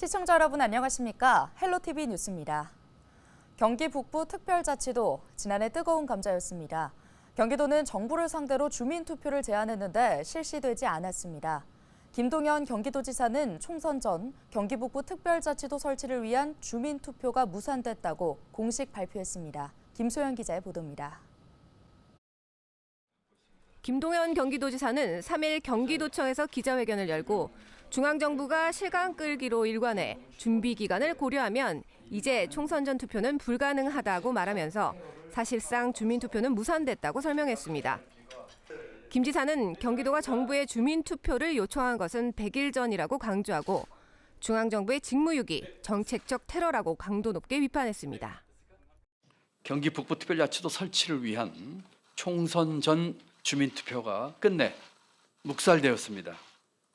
시청자 여러분 안녕하십니까? 헬로티비 뉴스입니다. 경기 북부 특별자치도 지난해 뜨거운 감자였습니다. 경기도는 정부를 상대로 주민투표를 제안했는데 실시되지 않았습니다. 김동연 경기도지사는 총선 전 경기 북부 특별자치도 설치를 위한 주민투표가 무산됐다고 공식 발표했습니다. 김소연 기자의 보도입니다. 김동연 경기도지사는 3일 경기도청에서 기자회견을 열고 중앙정부가 실강 끌기로 일관해 준비 기간을 고려하면 이제 총선 전 투표는 불가능하다고 말하면서 사실상 주민투표는 무산됐다고 설명했습니다. 김 지사는 경기도가 정부에 주민투표를 요청한 것은 100일 전이라고 강조하고 중앙정부의 직무유기, 정책적 테러라고 강도 높게 비판했습니다. 경기 북부 특별자치도 설치를 위한 총선 전 주민투표가 끝내 묵살되었습니다.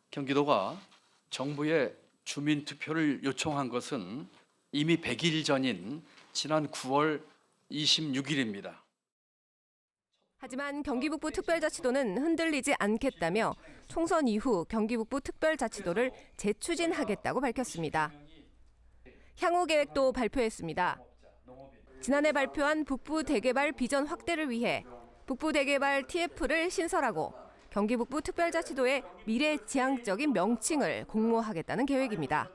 경기도가 정부에 주민투표를 요청한 것은 이미 100일 전인 지난 9월 26일입니다. 하지만 경기북부 특별자치도는 흔들리지 않겠다며 총선 이후 경기북부 특별자치도를 재추진하겠다고 밝혔습니다. 향후 계획도 발표했습니다. 지난해 발표한 북부 대개발 비전 확대를 위해 북부 대개발 TF를 신설하고 경기북부 특별자치도의 미래지향적인 명칭을 공모하겠다는 계획입니다.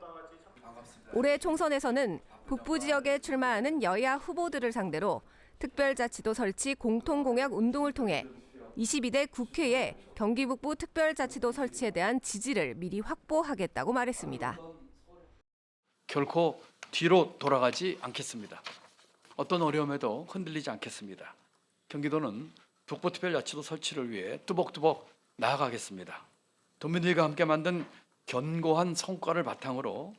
올해 총선에서는 북부 지역에 출마하는 여야 후보들을 상대로 특별자치도 설치 공통공약 운동을 통해 22대 국회에 경기북부 특별자치도 설치에 대한 지지를 미리 확보하겠다고 말했습니다. 결코 뒤로 돌아가지 않겠습니다. 어떤 어려움에도 흔들리지 않겠습니다. 경기도는 북부특별자치도 설치를 위해 뚜벅뚜벅 나아가겠습니다. 도민들과 함께 만든 견고한 성과를 바탕으로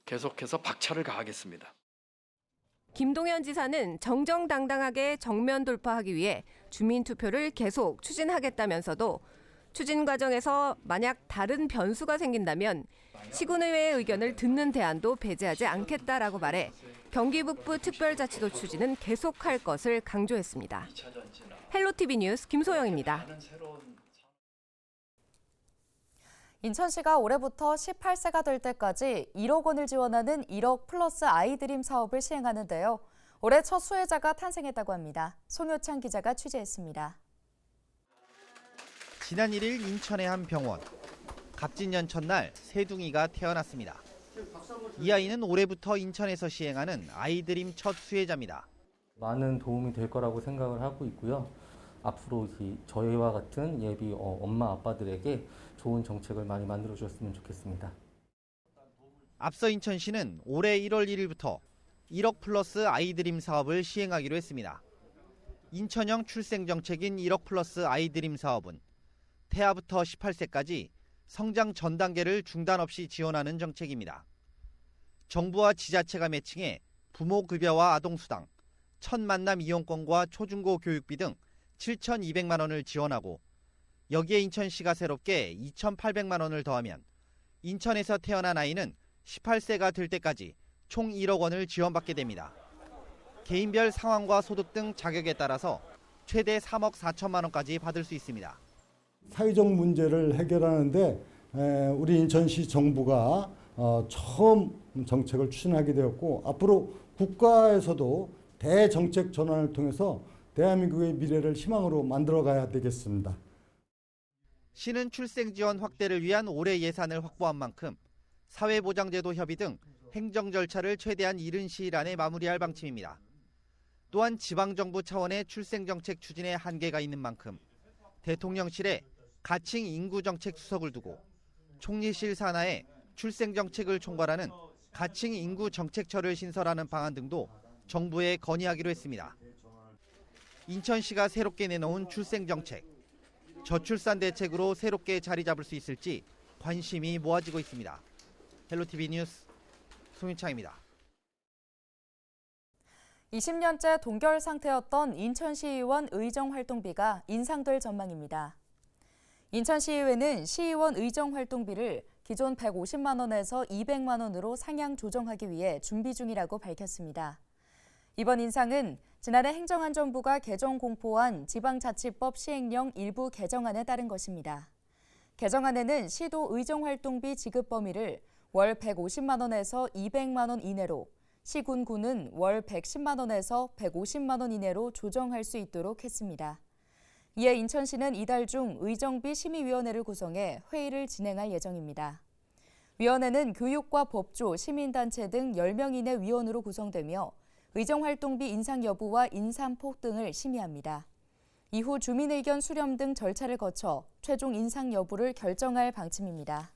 계속해서 박차를 가하겠습니다. 김동연 지사는 정정당당하게 정면 돌파하기 위해 주민투표를 계속 추진하겠다면서도 추진 과정에서 만약 다른 변수가 생긴다면 시군의회의 의견을 듣는 대안도 배제하지 않겠다라고 말해 경기 북부 특별자치도 추진은 계속할 것을 강조했습니다. 헬로티비 뉴스 김소영입니다. 인천시가 올해부터 18세가 될 때까지 1억 원을 지원하는 1억 플러스 아이드림 사업을 시행하는데요. 올해 첫 수혜자가 탄생했다고 합니다. 송효창 기자가 취재했습니다. 지난 1일 인천의 한 병원. 갑진년 첫날 새둥이가 태어났습니다. 이 아이는 올해부터 인천에서 시행하는 아이드림 첫 수혜자입니다. 많은 도움이 될 거라고 생각을 하고 있고요. 앞으로 저희와 같은 예비 엄마 아빠들에게 좋은 정책을 많이 만들어 주셨으면 좋겠습니다. 앞서 인천시는 올해 1월 1일부터 1억 플러스 아이드림 사업을 시행하기로 했습니다. 인천형 출생정책인 1억 플러스 아이드림 사업은 태아부터 18세까지 성장 전 단계를 중단 없이 지원하는 정책입니다. 정부와 지자체가 매칭해 부모 급여와 아동수당, 첫 만남 이용권과 초중고 교육비 등 7,200만 원을 지원하고 여기에 인천시가 새롭게 2,800만 원을 더하면 인천에서 태어난 아이는 18세가 될 때까지 총 1억 원을 지원받게 됩니다. 개인별 상황과 소득 등 자격에 따라서 최대 3억 4천만 원까지 받을 수 있습니다. 사회적 문제를 해결하는데 우리 인천시 정부가 처음 정책을 추진하게 되었고 앞으로 국가에서도 대정책 전환을 통해서 대한민국의 미래를 희망으로 만들어가야 되겠습니다. 시는 출생지원 확대를 위한 올해 예산을 확보한 만큼 사회보장제도 협의 등 행정 절차를 최대한 이른 시일 안에 마무리할 방침입니다. 또한 지방정부 차원의 출생정책 추진에 한계가 있는 만큼 대통령실에 가칭 인구정책 수석을 두고 총리실 산하에 출생정책을 총괄하는 가칭 인구정책처를 신설하는 방안 등도 정부에 건의하기로 했습니다. 인천시가 새롭게 내놓은 출생정책, 저출산 대책으로 새롭게 자리 잡을 수 있을지 관심이 모아지고 있습니다. 헬로티비 뉴스 송윤창입니다. 20년째 동결 상태였던 인천시의원 의정 활동비가 인상될 전망입니다. 인천시의회는 시의원 의정 활동비를 기존 150만 원에서 200만 원으로 상향 조정하기 위해 준비 중이라고 밝혔습니다. 이번 인상은 지난해 행정안전부가 개정 공포한 지방자치법 시행령 일부 개정안에 따른 것입니다. 개정안에는 시도 의정활동비 지급 범위를 월 150만 원에서 200만 원 이내로, 시군, 구는 월 110만 원에서 150만 원 이내로 조정할 수 있도록 했습니다. 이에 인천시는 이달 중 의정비 심의위원회를 구성해 회의를 진행할 예정입니다. 위원회는 교육과 법조, 시민단체 등 10명 이내 위원으로 구성되며 의정활동비 인상 여부와 인상폭 등을 심의합니다. 이후 주민의견 수렴 등 절차를 거쳐 최종 인상 여부를 결정할 방침입니다.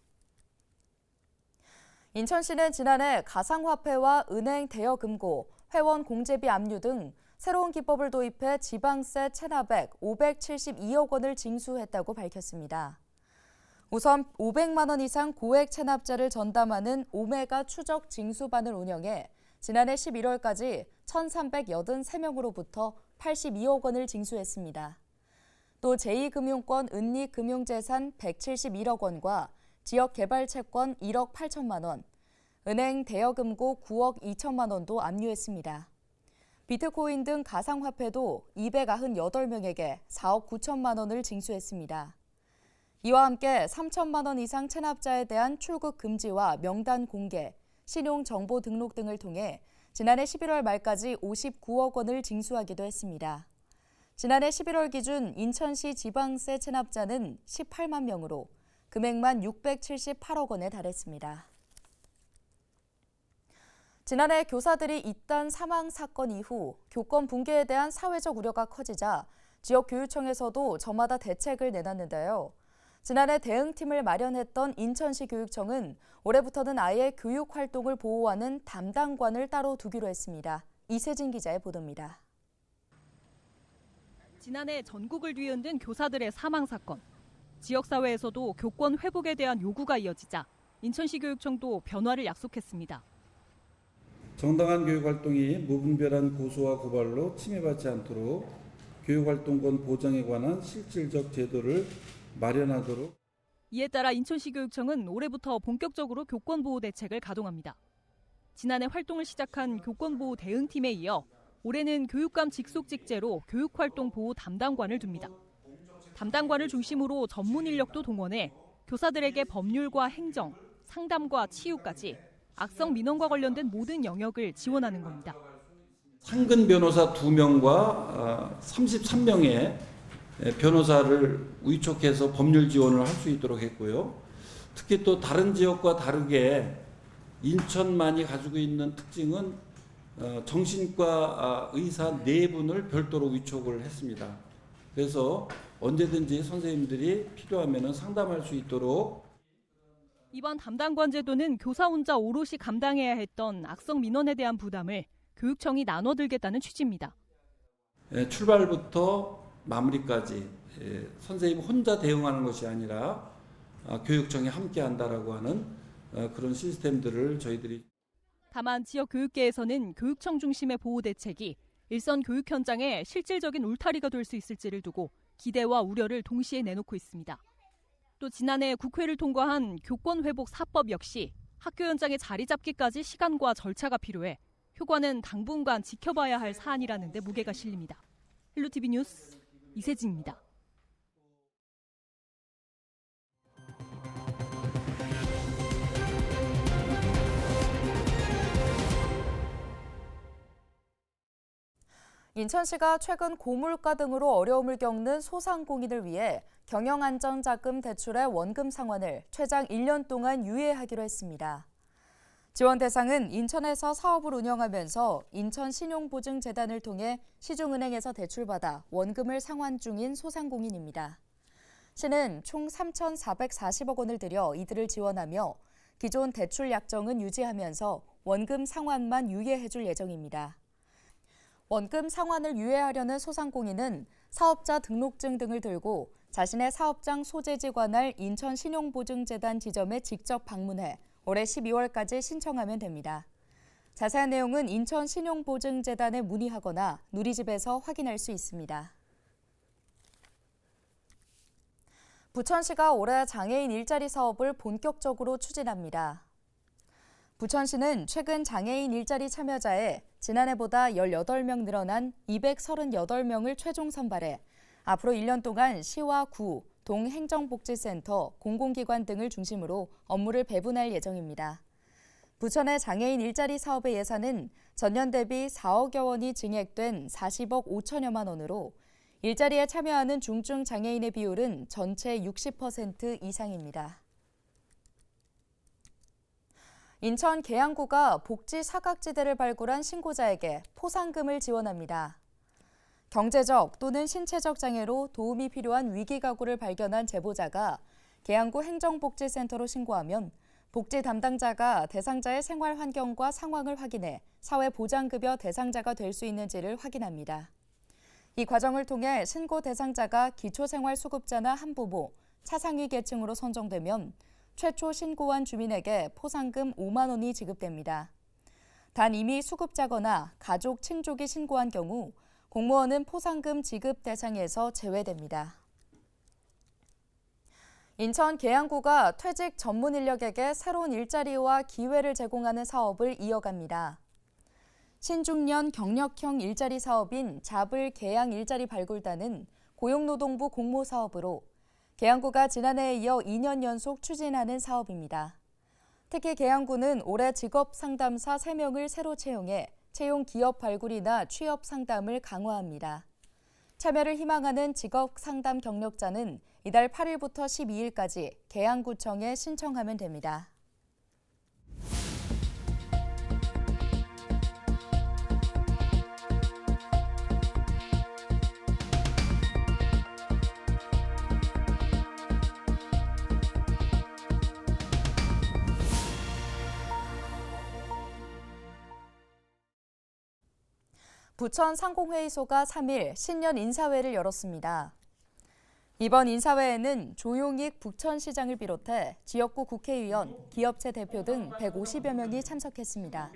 인천시는 지난해 가상화폐와 은행 대여금고, 회원 공제비 압류 등 새로운 기법을 도입해 지방세 체납액 572억 원을 징수했다고 밝혔습니다. 우선 500만 원 이상 고액 체납자를 전담하는 오메가 추적 징수반을 운영해 지난해 11월까지 1,383명으로부터 82억 원을 징수했습니다. 또 제2금융권 은닉금융재산 171억 원과 지역개발채권 1억 8천만 원, 은행 대여금고 9억 2천만 원도 압류했습니다. 비트코인 등 가상화폐도 298명에게 4억 9천만 원을 징수했습니다. 이와 함께 3천만 원 이상 체납자에 대한 출국 금지와 명단 공개, 신용정보 등록 등을 통해 지난해 11월 말까지 59억 원을 징수하기도 했습니다. 지난해 11월 기준 인천시 지방세 체납자는 18만 명으로 금액만 678억 원에 달했습니다. 지난해 교사들이 잇단 사망 사건 이후 교권 붕괴에 대한 사회적 우려가 커지자 지역교육청에서도 저마다 대책을 내놨는데요. 지난해 대응팀을 마련했던 인천시 교육청은 올해부터는 아예 교육 활동을 보호하는 담당관을 따로 두기로 했습니다. 이세진 기자의 보도입니다. 지난해 전국을 뒤흔든 교사들의 사망 사건. 지역사회에서도 교권 회복에 대한 요구가 이어지자 인천시 교육청도 변화를 약속했습니다. 정당한 교육활동이 무분별한 고소와 고발로 침해받지 않도록 교육활동권 보장에 관한 실질적 제도를 마련하도록. 이에 따라 인천시 교육청은 올해부터 본격적으로 교권보호 대책을 가동합니다. 지난해 활동을 시작한 교권보호 대응팀에 이어 올해는 교육감 직속직제로 교육활동 보호 담당관을 둡니다. 담당관을 중심으로 전문 인력도 동원해 교사들에게 법률과 행정, 상담과 치유까지 악성 민원과 관련된 모든 영역을 지원하는 겁니다. 상근 변호사 2명과 33명의 변호사를 위촉해서 법률 지원을 할 수 있도록 했고요. 특히 또 다른 지역과 다르게 인천만이 가지고 있는 특징은 정신과 의사 4분을 별도로 위촉을 했습니다. 그래서 언제든지 선생님들이 필요하면 상담할 수 있도록. 이번 담당관 제도는 교사 혼자 오롯이 감당해야 했던 악성 민원에 대한 부담을 교육청이 나눠들겠다는 취지입니다. 출발부터 마무리까지 선생님 혼자 대응하는 것이 아니라 교육청이 함께한다라고 하는 그런 시스템들을 저희들이. 다만 지역 교육계에서는 교육청 중심의 보호 대책이 일선 교육 현장에 실질적인 울타리가 될 수 있을지를 두고 기대와 우려를 동시에 내놓고 있습니다. 또 지난해 국회를 통과한 교권회복 4법 역시 학교 현장에 자리 잡기까지 시간과 절차가 필요해 효과는 당분간 지켜봐야 할 사안이라는 데 무게가 실립니다. 헬로티비 뉴스 이세진입니다. 인천시가 최근 고물가 등으로 어려움을 겪는 소상공인을 위해 경영안정자금 대출의 원금 상환을 최장 1년 동안 유예하기로 했습니다. 지원 대상은 인천에서 사업을 운영하면서 인천신용보증재단을 통해 시중은행에서 대출받아 원금을 상환 중인 소상공인입니다. 시는 총 3,440억 원을 들여 이들을 지원하며 기존 대출 약정은 유지하면서 원금 상환만 유예해줄 예정입니다. 원금 상환을 유예하려는 소상공인은 사업자 등록증 등을 들고 자신의 사업장 소재지 관할 인천신용보증재단 지점에 직접 방문해 올해 12월까지 신청하면 됩니다. 자세한 내용은 인천신용보증재단에 문의하거나 누리집에서 확인할 수 있습니다. 부천시가 올해 장애인 일자리 사업을 본격적으로 추진합니다. 부천시는 최근 장애인 일자리 참여자에 지난해보다 18명 늘어난 238명을 최종 선발해 앞으로 1년 동안 시와 구, 동행정복지센터, 공공기관 등을 중심으로 업무를 배분할 예정입니다. 부천의 장애인 일자리 사업의 예산은 전년 대비 4억여 원이 증액된 40억 5천여만 원으로 일자리에 참여하는 중증 장애인의 비율은 전체 60% 이상입니다. 인천 계양구가 복지 사각지대를 발굴한 신고자에게 포상금을 지원합니다. 경제적 또는 신체적 장애로 도움이 필요한 위기 가구를 발견한 제보자가 계양구 행정복지센터로 신고하면 복지 담당자가 대상자의 생활 환경과 상황을 확인해 사회보장급여 대상자가 될 수 있는지를 확인합니다. 이 과정을 통해 신고 대상자가 기초생활수급자나 한부모, 차상위 계층으로 선정되면 최초 신고한 주민에게 포상금 5만 원이 지급됩니다. 단 이미 수급자거나 가족, 친족이 신고한 경우 공무원은 포상금 지급 대상에서 제외됩니다. 인천 계양구가 퇴직 전문 인력에게 새로운 일자리와 기회를 제공하는 사업을 이어갑니다. 신중년 경력형 일자리 사업인 잡을 계양 일자리 발굴단은 고용노동부 공모사업으로 계양구가 지난해에 이어 2년 연속 추진하는 사업입니다. 특히 계양구는 올해 직업상담사 3명을 새로 채용해 채용 기업 발굴이나 취업 상담을 강화합니다. 참여를 희망하는 직업상담 경력자는 이달 8일부터 12일까지 계양구청에 신청하면 됩니다. 부천 상공회의소가 3일 신년 인사회를 열었습니다. 이번 인사회에는 조용익 부천시장을 비롯해 지역구 국회의원, 기업체 대표 등 150여 명이 참석했습니다.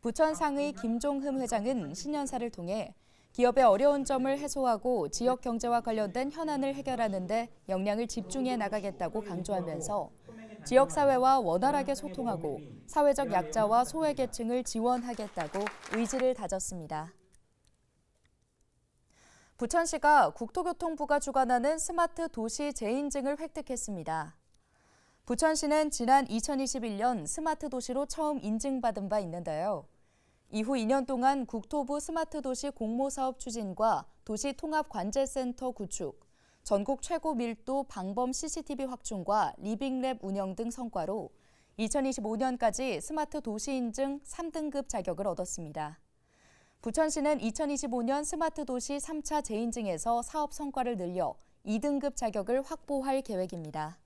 부천상의 김종흠 회장은 신년사를 통해 기업의 어려운 점을 해소하고 지역 경제와 관련된 현안을 해결하는 데 역량을 집중해 나가겠다고 강조하면서 지역사회와 원활하게 소통하고 사회적 약자와 소외계층을 지원하겠다고 의지를 다졌습니다. 부천시가 국토교통부가 주관하는 스마트 도시 재인증을 획득했습니다. 부천시는 지난 2021년 스마트 도시로 처음 인증받은 바 있는데요. 이후 2년 동안 국토부 스마트 도시 공모사업 추진과 도시통합관제센터 구축, 전국 최고 밀도 방범 CCTV 확충과 리빙랩 운영 등 성과로 2025년까지 스마트 도시 인증 3등급 자격을 얻었습니다. 부천시는 2025년 스마트 도시 3차 재인증에서 사업 성과를 늘려 2등급 자격을 확보할 계획입니다.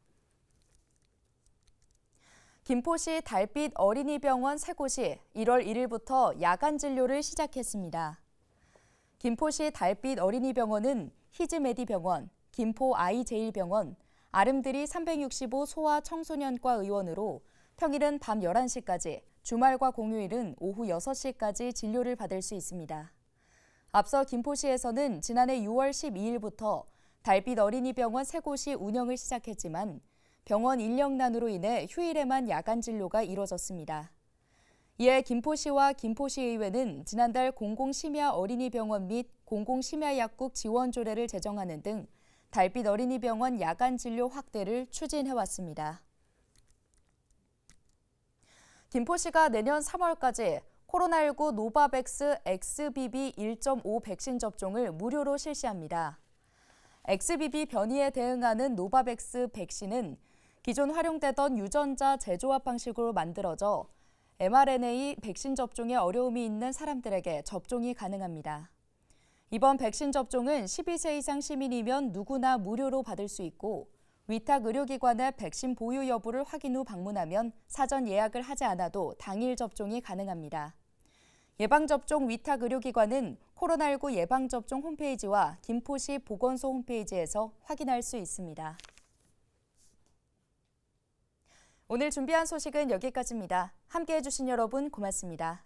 김포시 달빛 어린이병원 3곳이 1월 1일부터 야간 진료를 시작했습니다. 김포시 달빛 어린이병원은 히즈메디병원, 김포 아이제일병원, 아름드리 365 소아 청소년과 의원으로 평일은 밤 11시까지, 주말과 공휴일은 오후 6시까지 진료를 받을 수 있습니다. 앞서 김포시에서는 지난해 6월 12일부터 달빛 어린이병원 3곳이 운영을 시작했지만 병원 인력난으로 인해 휴일에만 야간 진료가 이뤄졌습니다. 이에 김포시와 김포시의회는 지난달 공공심야 어린이병원 및 공공심야약국 지원 조례를 제정하는 등 달빛 어린이병원 야간 진료 확대를 추진해왔습니다. 김포시가 내년 3월까지 코로나19 노바백스 XBB 1.5 백신 접종을 무료로 실시합니다. XBB 변이에 대응하는 노바백스 백신은 기존 활용되던 유전자 재조합 방식으로 만들어져 mRNA 백신 접종에 어려움이 있는 사람들에게 접종이 가능합니다. 이번 백신 접종은 12세 이상 시민이면 누구나 무료로 받을 수 있고 위탁 의료기관의 백신 보유 여부를 확인 후 방문하면 사전 예약을 하지 않아도 당일 접종이 가능합니다. 예방접종 위탁 의료기관은 코로나19 예방접종 홈페이지와 김포시 보건소 홈페이지에서 확인할 수 있습니다. 오늘 준비한 소식은 여기까지입니다. 함께해 주신 여러분 고맙습니다.